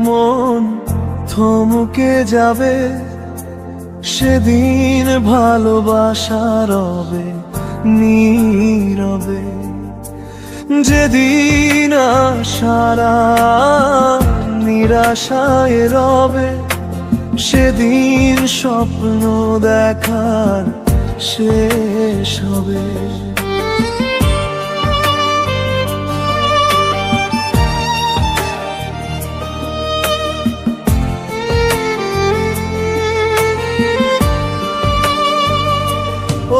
মন থমকে যাবে, সেদিন ভালোবাসা রবে নীরবে। যেদিন আশারা নিরাশায় রবে, সেদিন স্বপ্ন দেখার শেষ হবে।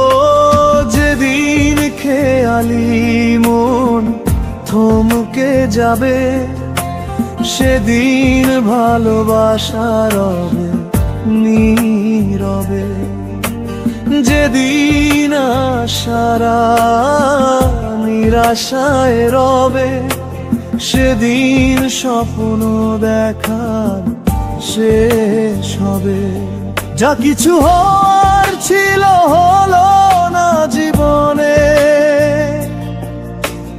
ও যেদিন খেয়ালি মন থমকে যাবে, সেদিন ভালোবাসা রবে নীরবে। যেদিন আশারা নিরাশায় রবে, সেদিন স্বপ্ন দেখার শেষ হবে। যা কিছু হওয়ার ছিল হলো না জীবনে,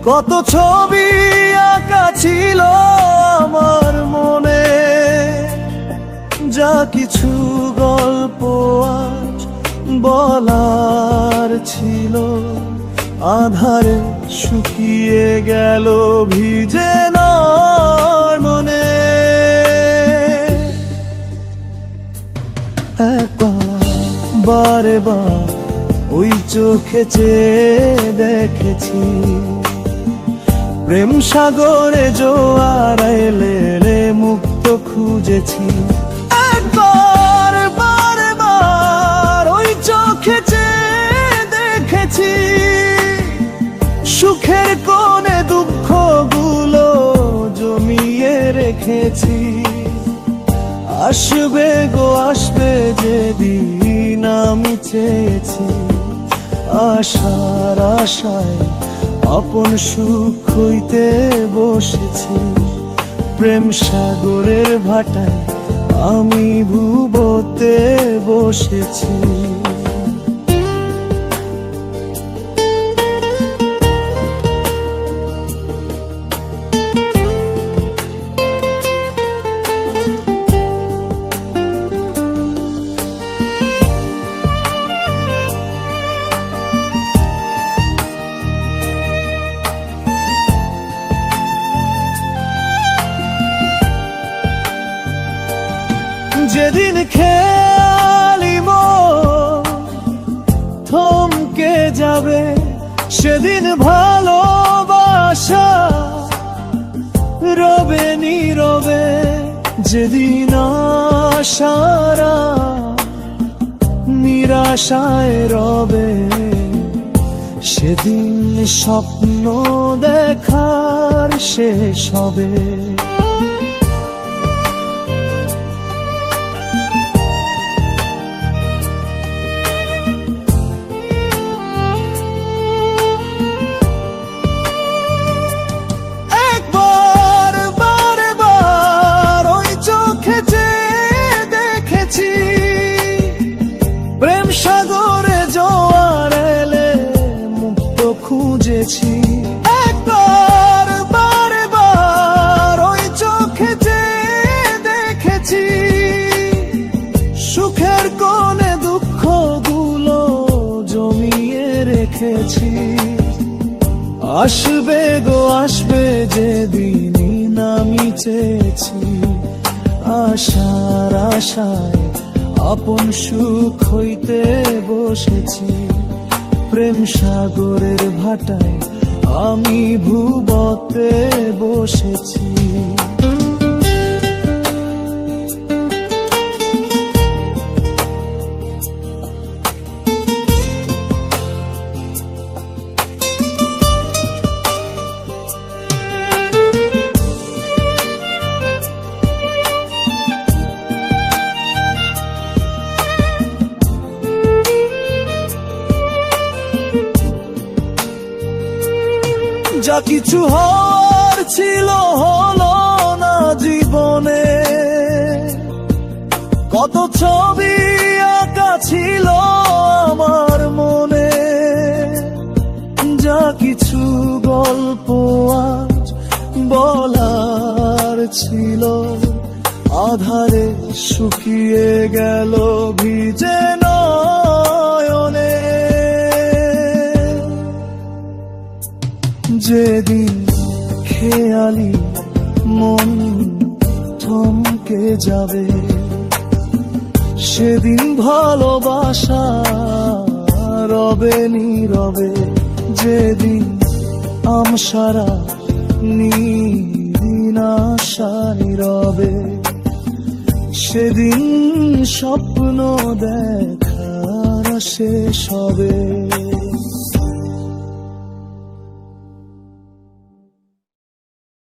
কত ছবি আঁকা ছিল আমার মনে। যা কিছু গল্প আজ বলার ছিল, আধারে শুকিয়ে গেল ভিজে না মনে। বারে বার ওই চোখে চেয়ে দেখেছি, প্রেম সাগরে জোয়ার এলে মুক্ত খুঁজেছি। একবার বারে বার ওই চোখে চেয়ে দেখেছি, সুখের কোণে দুঃখগুলো জমিয়ে রেখেছি। আসবে গো আসবে যেদিন আমি চেয়েছি, আশার আশায় আপন সুখ হইতে বসেছি। প্রেম সাগরের ভাটায় আমি ভুবতে বসেছি। যেদিন খেয়ালি মন থমকে যাবে, সেদিন ভালোবাসা রবে নীরবে। যেদিন আশারা নিরাশায় রবে, সেদিন স্বপ্ন দেখার শেষ হবে। প্রেম সাগরে জোয়ার এলে মুক্ত খুঁজেছি। একবার বারে বার ওই চোখে চেয়ে দেখেছি, সুখের কোণে দুঃখগুলো জমিয়ে রেখেছি। আসবে গো আসবে যেদিন আমি চেয়েছি, আশার আশায় আপন সুখ হইতে বসেছি। প্রেম সাগরের ভাটায় আমি ভুবতে বসেছি। যা কিছু হওয়ার ছিল হলো না জীবনে, কত ছবি আঁকা ছিল আমার মনে। যা কিছু গল্প আজ বলার ছিল আধারে শুকিয়ে গেল ভিজে নয়নে। যেদিন খেয়ালি মন থমকে যাবে, সেদিন ভালোবাসা রবে নীরবে। যেদিন আমসারা নিদিন আশা নীরবে, সেদিন স্বপ্ন দেখার শেষ হবে।